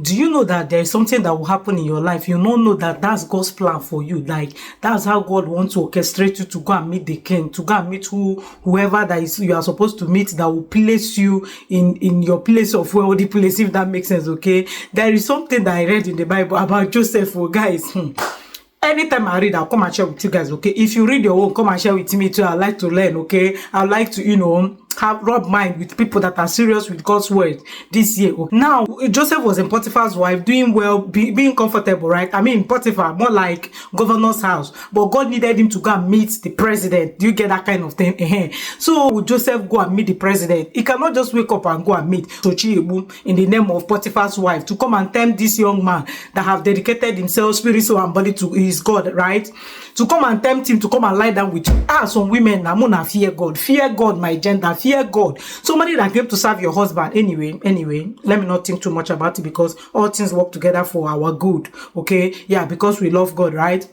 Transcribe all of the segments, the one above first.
Do you know that there is something that will happen in your life? You don't know that that's God's plan for you. Like, that's how God wants to orchestrate you to go and meet the king, to go and meet whoever that is you are supposed to meet, that will place you in your place of wealthy place, if that makes sense, okay? There is something that I read in the Bible about Joseph, guys. Anytime I read, I'll come and share with you guys, okay? If you read your own, come and share with me too. I like to learn, okay? I like to, rub mind with people that are serious with God's word this year. Now, Joseph was in Potiphar's wife, doing well, being comfortable, right? I mean, Potiphar, more like governor's house. But God needed him to go and meet the president. Do you get that kind of thing? So, Joseph go and meet the president. He cannot just wake up and go and meet Tochi in the name of Potiphar's wife to come and tempt this young man that have dedicated himself, spirit, soul, and body to his God, right? To come and tempt him to come and lie down with you. Some women, Namuna, fear God. Fear God, my gender. Fear God. Somebody that came to serve your husband. Anyway, let me not think too much about it, because all things work together for our good. Okay? Yeah, because we love God, right?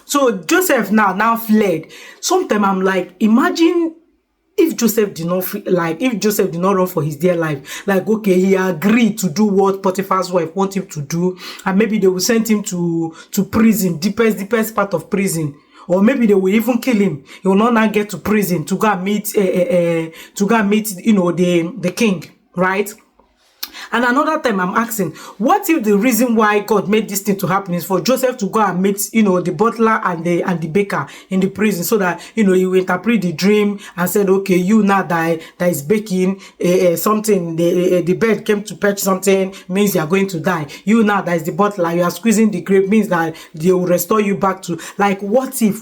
So Joseph now fled. Sometimes I'm like, imagine if Joseph did not run for his dear life. Like, okay, he agreed to do what Potiphar's wife wants him to do, and maybe they will send him to prison, deepest part of prison. Or maybe they will even kill him. He will not now get to prison to go and meet the king, right? And another time I'm asking, what if the reason why God made this thing to happen is for Joseph to go and meet, the butler and the baker in the prison, so that, he will interpret the dream and said, okay, you now that is baking something, the bird came to perch something, means you are going to die. You now that is the butler, you are squeezing the grape, means that they will restore you back to, like, what if?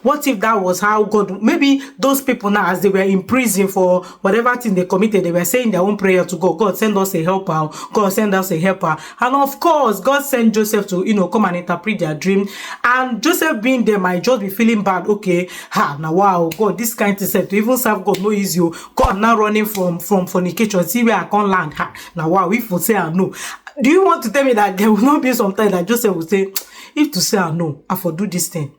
What if that was how God, maybe those people now, as they were in prison for whatever thing they committed, they were saying their own prayer to God. God, send us a helper. God, send us a helper. And of course, God sent Joseph to, come and interpret their dream. And Joseph being there might just be feeling bad. Okay, now wow, God, this kind of self to even serve God no easy. God, I'm now running from fornication. See where I can't land. Now wow, if you say I know. Do you want to tell me that there will not be some time that Joseph will say, if to say I know, I for do this thing,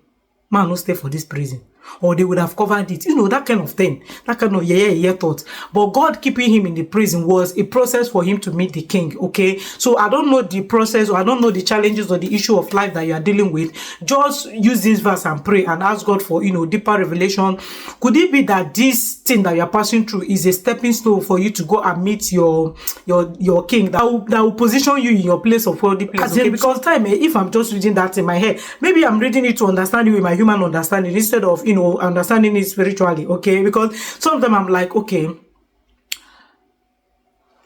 man, no stay for this prison? Or they would have covered it. That kind of thing. That kind of thought. But God keeping him in the prison was a process for him to meet the king, okay? So I don't know the process, or I don't know the challenges or the issue of life that you are dealing with. Just use this verse and pray and ask God for, deeper revelation. Could it be that this thing that you are passing through is a stepping stone for you to go and meet your king that will position you in your place of wealthy place, okay? Because if I'm just reading that in my head, maybe I'm reading it to understand it with my human understanding instead of, understanding it spiritually, okay? Because sometimes I'm like, okay,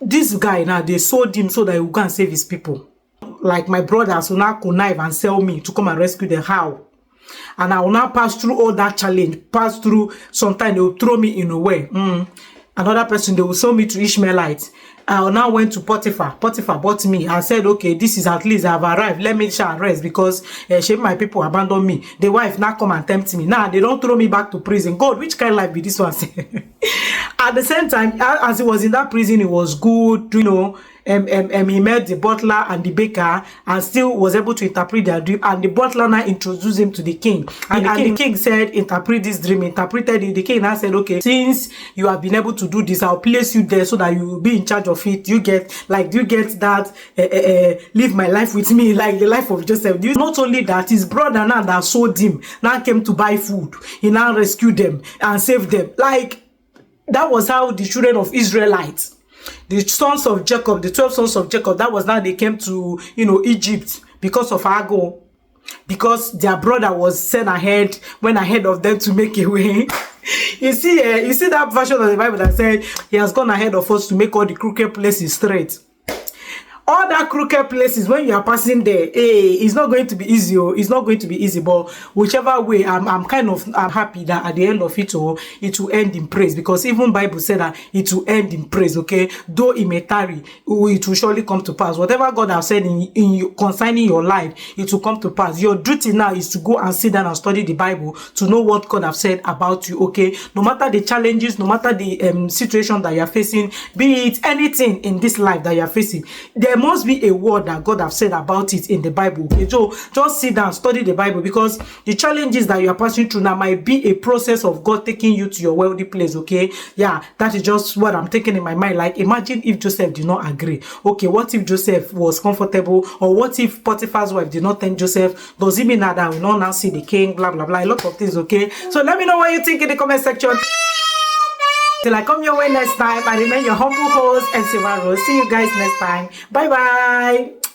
this guy now, they sold him so that he will go and save his people. Like my brothers will now connive and sell me to come and rescue them. How? And I will now pass through all that challenge, sometimes they will throw me in a way. Another person, they will sell me to Ishmaelites. I now went to Potiphar. Potiphar bought me and said, okay, this is at least I've arrived. Let me shall rest, because my people abandoned me. The wife now come and tempt me. Now they don't throw me back to prison. God, which kind of life be this one? At the same time, as he was in that prison, it was good, he met the butler and the baker and still was able to interpret their dream. And the butler now introduced him to the king. And the king said, interpret this dream. Interpreted it. The king now said, okay, since you have been able to do this, I'll place you there so that you will be in charge of it. Do you get that live my life with me, like the life of Joseph? Not only that, his brother now that sold him now came to buy food. He now rescued them and saved them. Like, that was how the children of Israelites, the sons of Jacob, the 12 sons of Jacob, that was how they came to, Egypt, because of Hagar. Because their brother was went ahead of them to make a way. You see that version of the Bible that said he has gone ahead of us to make all the crooked places straight. All that crooked places, when you are passing there, it's not going to be easy. It's not going to be easy, but whichever way, I'm happy that at the end of it all, it will end in praise, because even Bible said that it will end in praise, okay? Though it may tarry, it will surely come to pass. Whatever God has said concerning your life, it will come to pass. Your duty now is to go and sit down and study the Bible to know what God has said about you, okay? No matter the challenges, no matter the situation that you are facing, be it anything in this life that you are facing, there there must be a word that God have said about it in the Bible. Okay, so just sit down, study the Bible, because the challenges that you are passing through now might be a process of God taking you to your wealthy place. Okay, yeah, that is just what I'm thinking in my mind. Like, imagine if Joseph did not agree. Okay, what if Joseph was comfortable, or what if Potiphar's wife did not thank Joseph? Does it mean that we will not now see the king? Blah blah blah, a lot of things. Okay, so let me know what you think in the comment section. Till I come your way next time, I remain your humble host, MC Rose. See you guys next time. Bye bye.